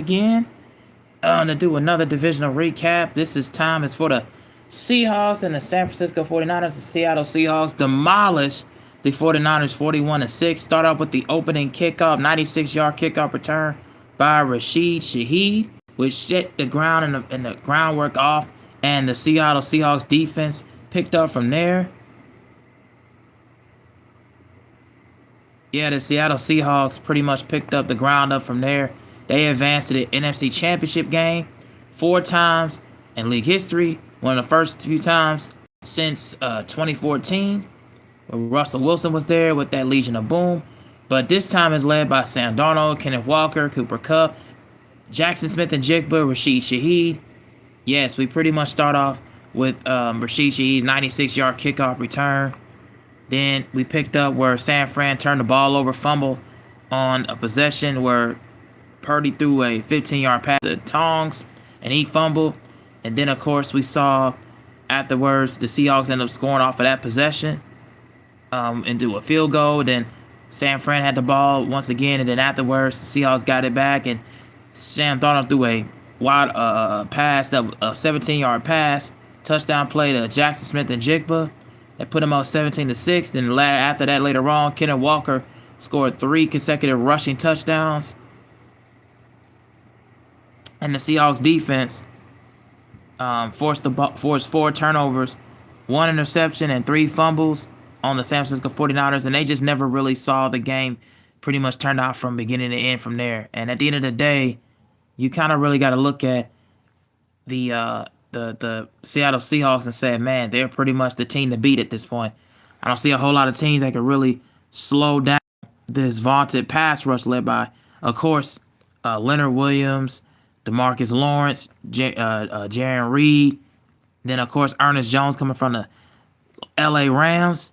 again to do another divisional recap. This time is for the Seahawks and the San Francisco 49ers. The Seattle Seahawks demolished the 49ers 41-6. Start off with the opening kickoff, 96-yard kickoff return by Rashid Shaheed, which hit the ground and the groundwork off, and the Seattle Seahawks defense picked up from there. Yeah, the Seattle Seahawks pretty much picked up the ground up from there. They advanced to the NFC Championship game 4 times in league history. One of the first few times since 2014, where Russell Wilson was there with that Legion of Boom. But this time is led by Sam Darnold, Kenneth Walker, Cooper Kupp, Jackson Smith-Njigba, Rashid Shaheed. Yes, we pretty much start off with Rashid Shaheed's 96-yard kickoff return. Then we picked up where San Fran turned the ball over, fumble on a possession where Purdy threw a 15-yard pass to Tongs, and he fumbled. And then, of course, we saw afterwards the Seahawks end up scoring off of that possession and do a field goal. Then San Fran had the ball once again, and then afterwards the Seahawks got it back, and Sam Darnold threw a wide pass, a 17-yard pass, touchdown play to Jackson Smith-Njigba. That put him up 17-6. Then after that, later on, Kenneth Walker scored 3 consecutive rushing touchdowns. And the Seahawks defense forced 4 turnovers, 1 interception, and 3 fumbles on the San Francisco 49ers. And they just never really saw the game pretty much turned out from beginning to end from there. And at the end of the day, you kind of really got to look at the Seattle Seahawks and say, man, they're pretty much the team to beat at this point. I don't see a whole lot of teams that could really slow down this vaunted pass rush led by, of course, Leonard Williams, DeMarcus Lawrence, Jarran Reed. Then, of course, Ernest Jones coming from the LA Rams.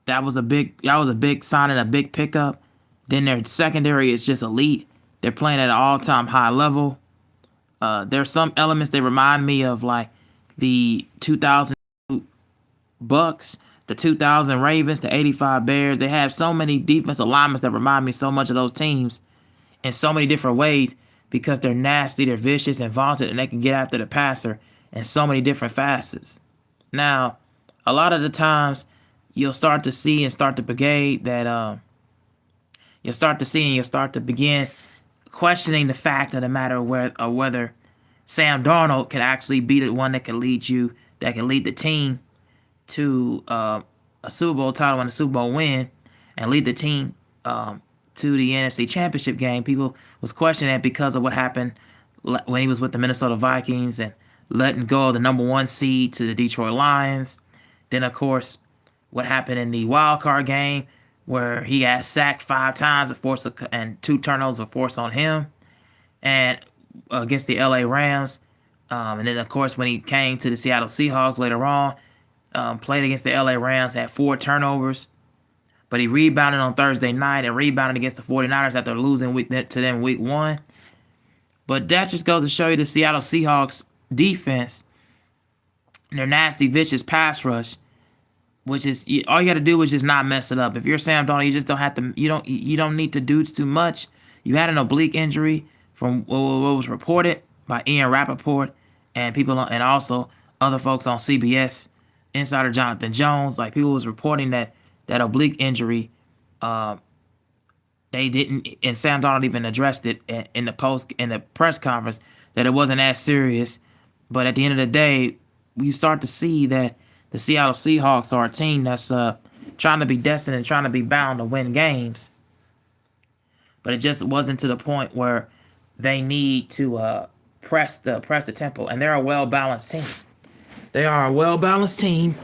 That was a big signing, a big pickup. Then their secondary is just elite. They're playing at an all-time high level. There's some elements that remind me of like the 2000 Bucks, the 2000 Ravens, the 85 Bears. They have so many defensive alignments that remind me so much of those teams in so many different ways because they're nasty, they're vicious and vaunted, and they can get after the passer in so many different facets. Now, a lot of the times you'll start to see and start to brigade that you'll start to begin questioning the fact of the matter whether Sam Darnold can actually be the one that can lead the team to a Super Bowl title and a Super Bowl win, and lead the team to the NFC Championship game. People was questioning that because of what happened when he was with the Minnesota Vikings and letting go of the number 1 seed to the Detroit Lions. Then, of course, what happened in the wild card game where he got sacked 5 times and 2 turnovers were forced on him, and against the LA Rams. And then, of course, when he came to the Seattle Seahawks later on, played against the LA Rams, had 4 turnovers. But he rebounded on Thursday night and rebounded against the 49ers after losing to them week 1. But that just goes to show you the Seattle Seahawks defense and their nasty, vicious pass rush, which is all you got to do is just not mess it up. If you're Sam Darnold, you just don't have to. You don't need to do too much. You had an oblique injury from what was reported by Ian Rappaport and people, and also other folks on CBS. Insider Jonathan Jones, like people was reporting that oblique injury, they didn't, and Sam Darnold even addressed it in the press conference that it wasn't as serious. But at the end of the day, you start to see that the Seattle Seahawks are a team that's trying to be destined and trying to be bound to win games. But it just wasn't to the point where they need to press the tempo. And they're a well-balanced team. They are a well-balanced team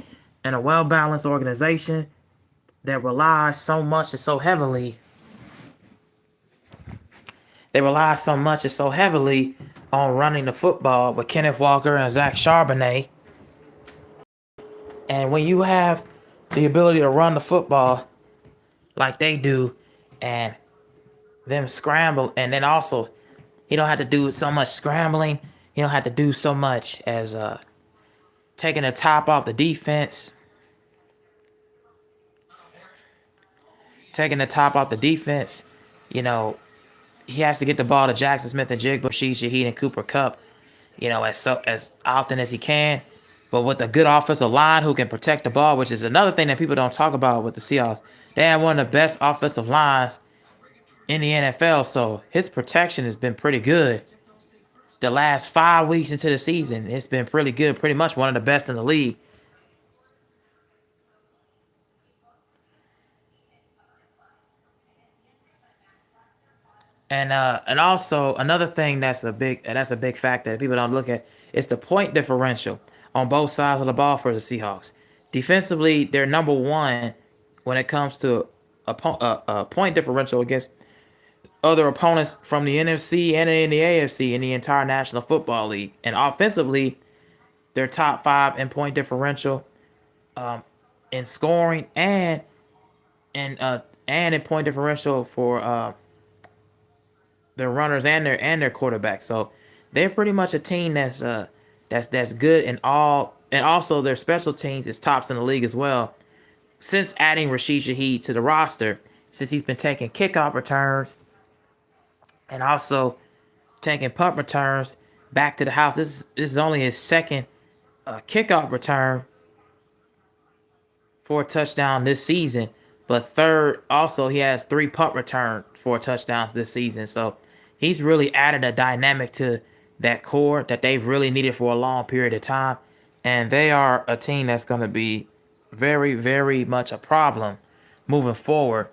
and a well-balanced organization that relies so much and so heavily. They rely so much and so heavily on running the football with Kenneth Walker and Zach Charbonnet. And when you have the ability to run the football like they do, and them scramble, and then also he don't have to do so much scrambling. He don't have to do so much as taking the top off the defense. You know, he has to get the ball to Jackson Smith and Jigba, Rashid Shaheed, and Cooper Cup, as often as he can. But with a good offensive line who can protect the ball, which is another thing that people don't talk about with the Seahawks, they have one of the best offensive lines in the NFL. So his protection has been pretty good. The last 5 weeks into the season, it's been pretty good, pretty much one of the best in the league. And also another thing that's a big factor that people don't look at is the point differential on both sides of the ball for the Seahawks. Defensively, they're number one when it comes to a point differential against other opponents from the NFC and in the AFC in the entire National Football League. And offensively, they're top five in point differential, um, in scoring and in point differential for their runners and their quarterback. So they're pretty much a team that's good in all, and also their special teams is tops in the league as well. Since adding Rashid Shaheed to the roster, since he's been taking kickoff returns and also taking punt returns back to the house. This is only his second kickoff return for a touchdown this season, but third also he has three punt returns for touchdowns this season. So he's really added a dynamic to that core that they've really needed for a long period of time, and they are a team that's going to be very, very much a problem moving forward.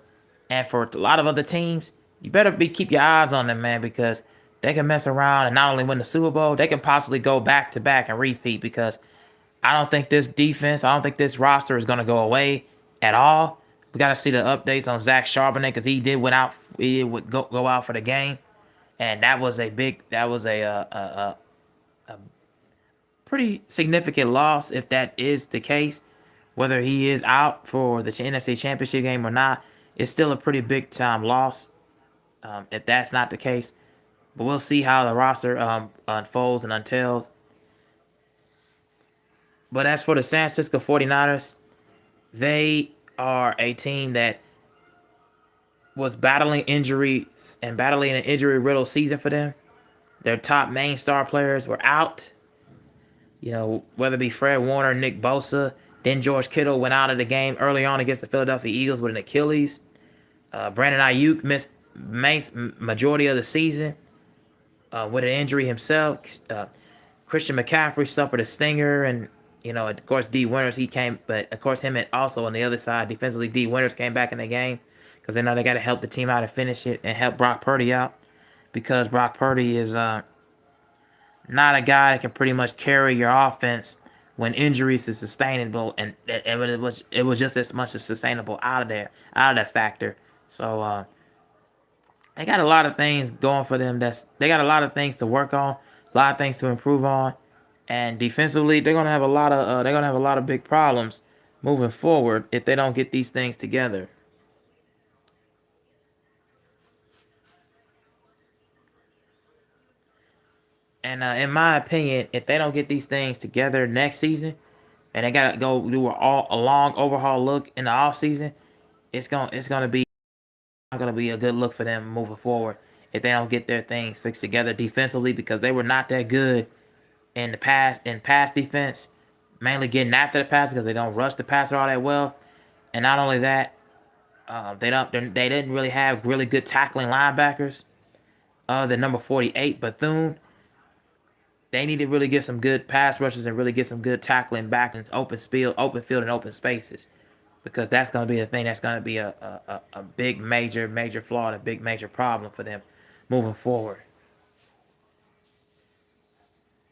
And for a lot of other teams, you better be keep your eyes on them, man, because they can mess around and not only win the Super Bowl, they can possibly go back to back and repeat. Because I don't think this roster is gonna go away at all. We got to see the updates on Zach Charbonnet because he did go out for the game, and that was a pretty significant loss if that is the case. Whether he is out for the NFC Championship game or not, it's still a pretty big time loss, if that's not the case. But we'll see how the roster unfolds and untails. But as for the San Francisco 49ers, they are a team that was battling injuries and battling an injury riddled season for them. Their top main star players were out. Whether it be Fred Warner, Nick Bosa, then George Kittle went out of the game early on against the Philadelphia Eagles with an Achilles. Brandon Ayuk missed majority of the season with an injury himself. Christian McCaffrey suffered a stinger, and of course, D Winters but of course him and also on the other side defensively, D Winters came back in the game because they know they got to help the team out and finish it and help Brock Purdy out because Brock Purdy is not a guy that can pretty much carry your offense when injuries is sustainable, and it was just as much as sustainable out of that factor. So they got a lot of things going for them. They got a lot of things to work on, a lot of things to improve on, and defensively they're gonna have a lot of big problems moving forward if they don't get these things together. And in my opinion, if they don't get these things together next season, and they gotta go do a long overhaul look in the off season, it's gonna be a good look for them moving forward if they don't get their things fixed together defensively because they were not that good in pass defense, mainly getting after the pass because they don't rush the passer all that well. And not only that, they didn't really have really good tackling linebackers. The number 48 Bethune, they need to really get some good pass rushes and really get some good tackling back in open field, and open spaces, because that's going to be the thing that's going to be a big major flaw and a big major problem for them moving forward.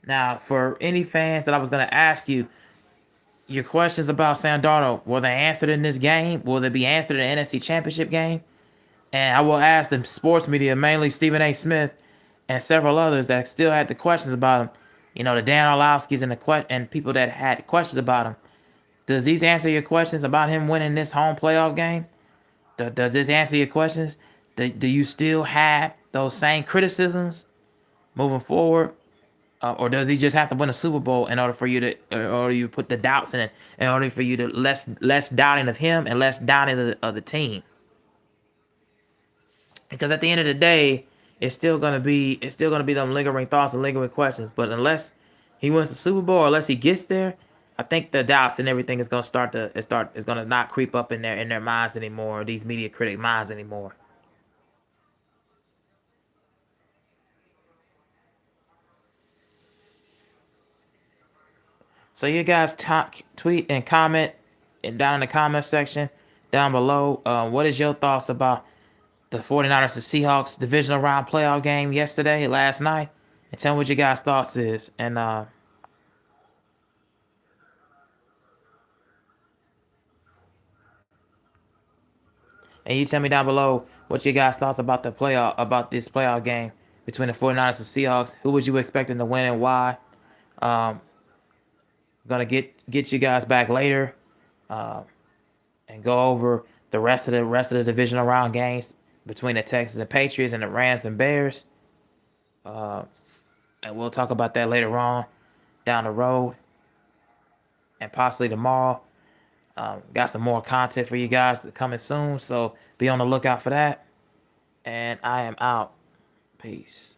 Now, for any fans that I was going to ask you, your questions about Sam Darnold, were they answered in this game? Will they be answered in the NFC Championship game? And I will ask the sports media, mainly Stephen A. Smith and several others that still had the questions about him. The Dan Orlovskis and people that had questions about him. Does these answer your questions about him winning this home playoff game? Does this answer your questions? Do you still have those same criticisms moving forward? Or does he just have to win a Super Bowl in order for you to, or you put the doubts in it, in order for you to less doubting of him and less doubting of the team? Because at the end of the day, it's still gonna be them lingering thoughts and lingering questions. But unless he wins the Super Bowl, or unless he gets there, I think the doubts and everything is gonna is gonna not creep up in their minds anymore, these media critic minds anymore. So you guys talk, tweet and comment and down in the comment section down below. What is your thoughts about the 49ers and Seahawks divisional round playoff game last night? And tell me what your guys' thoughts is. And you tell me down below what your guys' thoughts about about this playoff game between the 49ers and Seahawks. Who would you expect them to win and why? Um, gonna get you guys back later, uh, and go over the divisional round games between the Texans and Patriots and the Rams and Bears. Uh, and we'll talk about that later on down the road and possibly tomorrow. Got some more content for you guys coming soon, so be on the lookout for that. And I am out. Peace.